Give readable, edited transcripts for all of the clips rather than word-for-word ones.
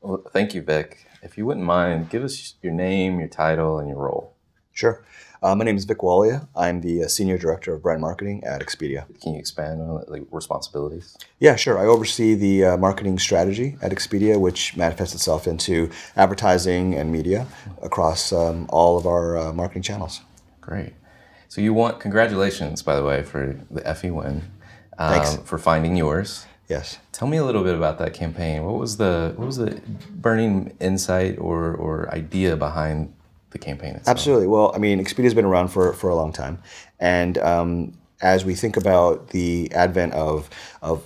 Well, thank you, Vic. If you wouldn't mind, give us your name, your title, and your role. Sure. My name is Vic Walia. I'm the Senior Director of Brand Marketing at Expedia. Can you expand on it, like responsibilities? Yeah, sure. I oversee the marketing strategy at Expedia, which manifests itself into advertising and media across all of our marketing channels. Great. So congratulations, by the way, for the Effie win, Thanks. for finding yours. Yes. Tell me a little bit about that campaign. What was the burning insight or idea behind the campaign itself? Absolutely. Well, I mean, Expedia's been around for a long time. And as we think about the advent of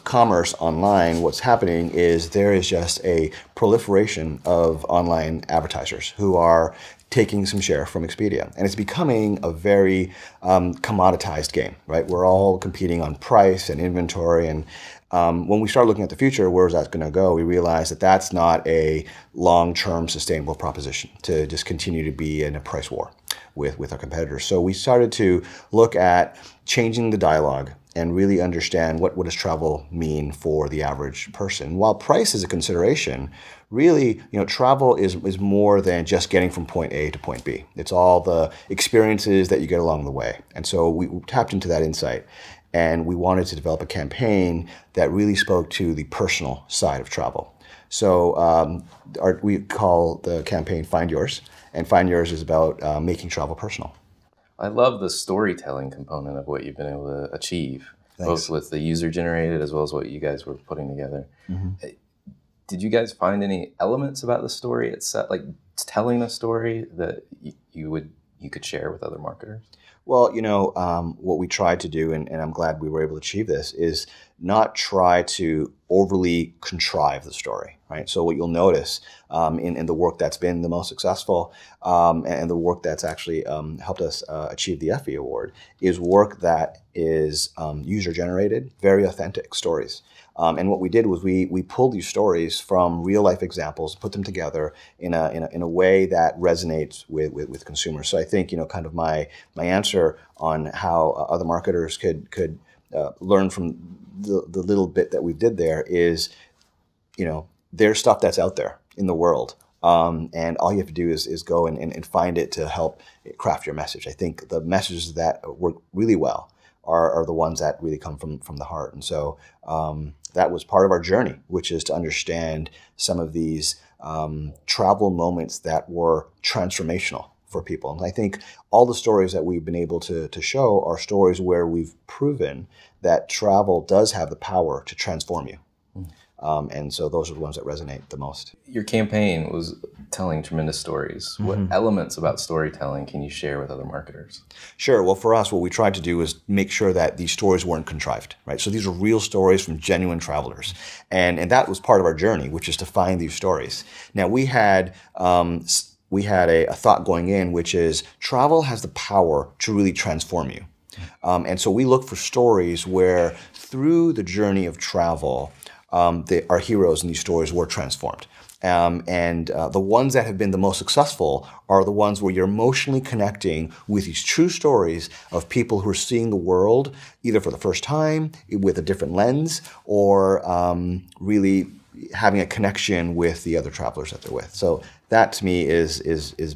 commerce online, what's happening is there is just a proliferation of online advertisers who are taking some share from Expedia. And it's becoming a very commoditized game, right? We're all competing on price and inventory. And when we start looking at the future, where's that going to go? We realize that that's not a long-term sustainable proposition to just continue to be in a price war with our competitors. So we started to look at changing the dialogue and really understand what does travel mean for the average person. While price is a consideration, really, travel is more than just getting from point A to point B. It's all the experiences that you get along the way. And so we tapped into that insight, and we wanted to develop a campaign that really spoke to the personal side of travel. So we call the campaign Find Yours, and Find Yours is about making travel personal. I love the storytelling component of what you've been able to achieve, Thanks. both with the user generated as well as what you guys were putting together. Mm-hmm. Did you guys find any elements about the story itself, like telling a story that you could share with other marketers? Well, what we tried to do, and I'm glad we were able to achieve this, is not try to overly contrive the story, right? So what you'll notice in the work that's been the most successful and the work that's actually helped us achieve the Effie Award is work that is user-generated, very authentic stories. And what we did was we pulled these stories from real life examples, put them together in a way that resonates with consumers. So I think kind of my answer on how other marketers could learn from the little bit that we did there is there's stuff that's out there in the world. And all you have to do is go and find it to help craft your message. I think the messages that work really well are the ones that really come from the heart. And so that was part of our journey, which is to understand some of these travel moments that were transformational for people. And I think all the stories that we've been able to show are stories where we've proven that travel does have the power to transform you. And so those are the ones that resonate the most. Your campaign was telling tremendous stories. Mm-hmm. What elements about storytelling can you share with other marketers? Sure. Well, for us, what we tried to do was make sure that these stories weren't contrived, right? So these are real stories from genuine travelers. And that was part of our journey, which is to find these stories. Now, we had a thought going in, which is travel has the power to really transform you. And so we look for stories where through the journey of travel, our heroes in these stories were transformed. And the ones that have been the most successful are the ones where you're emotionally connecting with these true stories of people who are seeing the world either for the first time with a different lens or really having a connection with the other travelers that they're with. So that to me is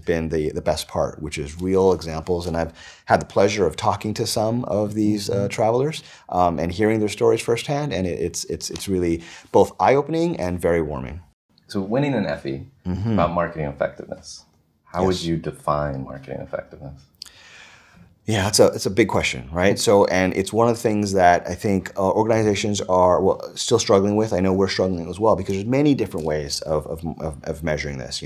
been the best part, which is real examples. And I've had the pleasure of talking to some of these travelers and hearing their stories firsthand. And it's really both eye-opening and very warming. So winning an Effie about marketing effectiveness. How would you define marketing effectiveness? Yeah, it's a big question, right? So, and it's one of the things that I think organizations are still struggling with. I know we're struggling as well because there's many different ways of measuring this.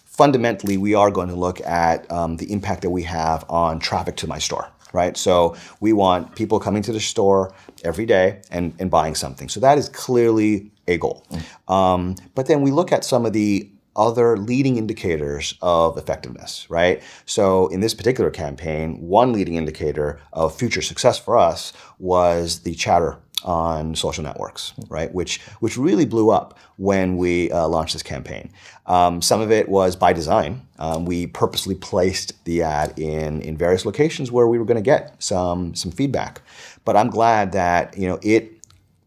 Fundamentally, we are going to look at the impact that we have on traffic to my store, right? So we want people coming to the store every day and buying something. So that is clearly a goal. But then we look at some of the other leading indicators of effectiveness, right? So in this particular campaign, one leading indicator of future success for us was the chatter on social networks, right? Which really blew up when we launched this campaign. Some of it was by design. We purposely placed the ad in various locations where we were going to get some feedback. But I'm glad that it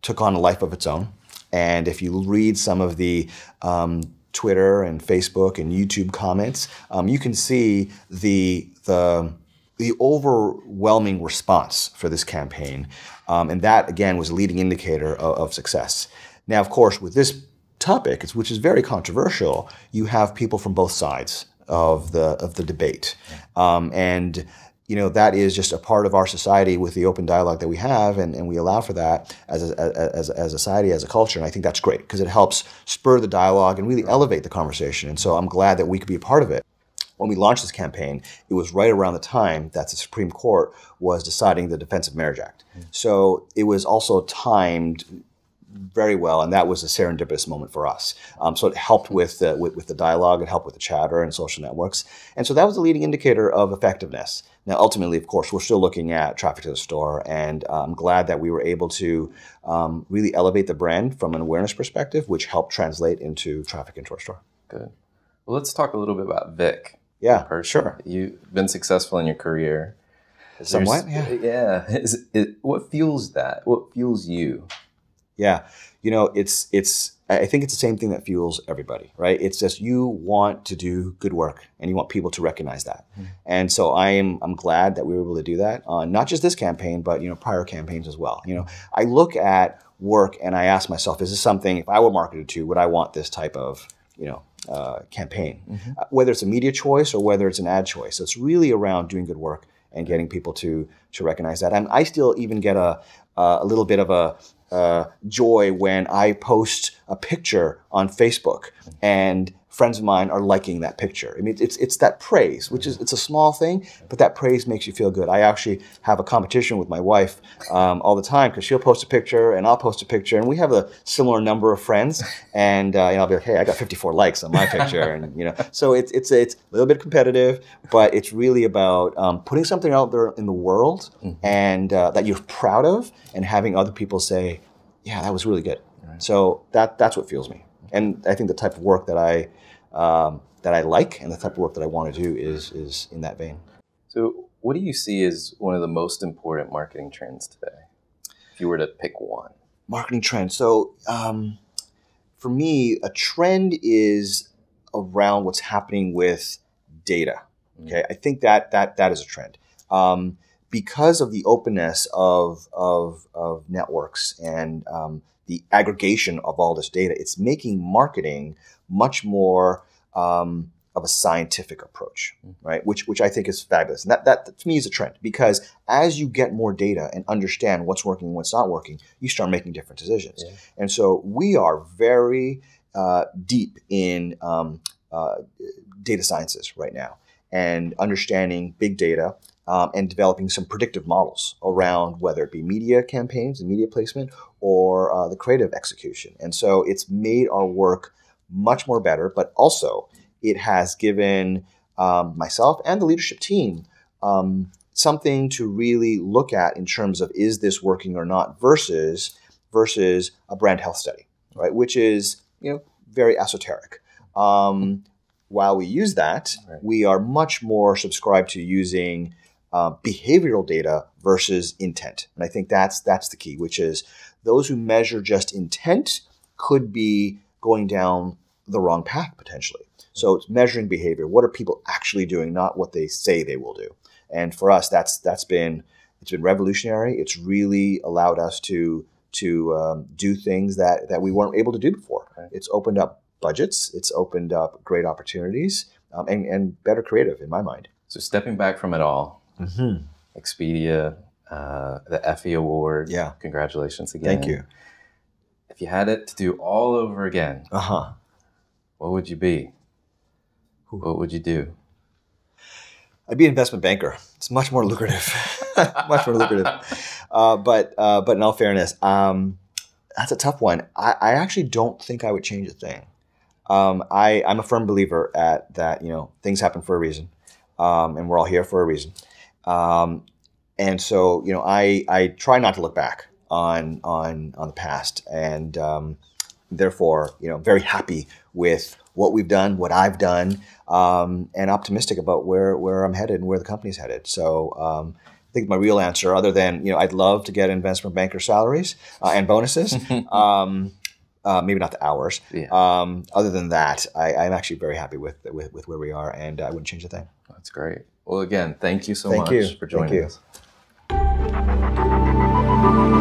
took on a life of its own. And if you read some of the Twitter and Facebook and YouTube comments, you can see the overwhelming response for this campaign. And that, again, was a leading indicator of success. Now, of course, with this topic, which is very controversial, you have people from both sides of the debate. And that is just a part of our society with the open dialogue that we have, and we allow for that as a society, as a culture. And I think that's great because it helps spur the dialogue and really elevate the conversation. And so I'm glad that we could be a part of it. When we launched this campaign, it was right around the time that the Supreme Court was deciding the Defense of Marriage Act. So it was also timed very well, and that was a serendipitous moment for us. So it helped with the dialogue, it helped with the chatter and social networks. And so that was a leading indicator of effectiveness. Now, ultimately, of course, we're still looking at traffic to the store, and I'm glad that we were able to really elevate the brand from an awareness perspective, which helped translate into traffic into our store. Good. Well, let's talk a little bit about Vic. Yeah, sure. You've been successful in your career. Somewhat, yeah. Yeah. What fuels that? What fuels you? Yeah. I think it's the same thing that fuels everybody, right? It's just you want to do good work and you want people to recognize that. And so I'm glad that we were able to do that on not just this campaign, but, prior campaigns as well. I look at work and I ask myself, is this something, if I were marketed to, would I want this type of, campaign, whether it's a media choice or whether it's an ad choice. So it's really around doing good work and getting people to recognize that. And I still even get a little bit of a joy when I post a picture on Facebook and friends of mine are liking that picture. I mean, it's that praise, which it's a small thing, but that praise makes you feel good. I actually have a competition with my wife all the time because she'll post a picture and I'll post a picture, and we have a similar number of friends. And I'll be like, hey, I got 54 likes on my picture, and so it's a little bit competitive, but it's really about putting something out there in the world and that you're proud of, and having other people say, yeah, that was really good. Right. So that's what fuels me. And I think the type of work that I like and the type of work that I want to do is in that vein. So what do you see as one of the most important marketing trends today, if you were to pick one? Marketing trends. So for me, a trend is around what's happening with data. Okay, I think that is a trend. Because of the openness of networks and the aggregation of all this data, it's making marketing much more of a scientific approach, right? Which I think is fabulous. And that to me is a trend, because as you get more data and understand what's working and what's not working, you start making different decisions. Yeah. And so we are very deep in data sciences right now, and understanding big data and developing some predictive models around whether it be media campaigns and media placement or the creative execution. And so it's made our work much more better, but also it has given myself and the leadership team something to really look at in terms of, is this working or not, versus a brand health study, right? Which is, very esoteric. While we use that, right, we are much more subscribed to using behavioral data versus intent. And I think that's the key, which is those who measure just intent could be going down the wrong path potentially. So it's measuring behavior. What are people actually doing, not what they say they will do. And for us, it's been revolutionary. It's really allowed us to do things that we weren't able to do before. Right. It's opened up budgets. It's opened up great opportunities and better creative in my mind. So stepping back from it all, Expedia, the Effie Award. Yeah. Congratulations again. Thank you. If you had it to do all over again, what would you be? What would you do? I'd be an investment banker. It's much more lucrative. Much more lucrative. But in all fairness, that's a tough one. I actually don't think I would change a thing. I'm a firm believer that things happen for a reason, and we're all here for a reason. And so I try not to look back on the past, and therefore very happy with what we've done, what I've done, and optimistic about where I'm headed and where the company's headed. So I think my real answer, other than I'd love to get investment banker salaries and bonuses. maybe not the hours. Yeah. Other than that, I'm actually very happy with where we are, and I wouldn't change a thing. That's great. Well, again, thank you so Thank much you. for joining Thank you. us.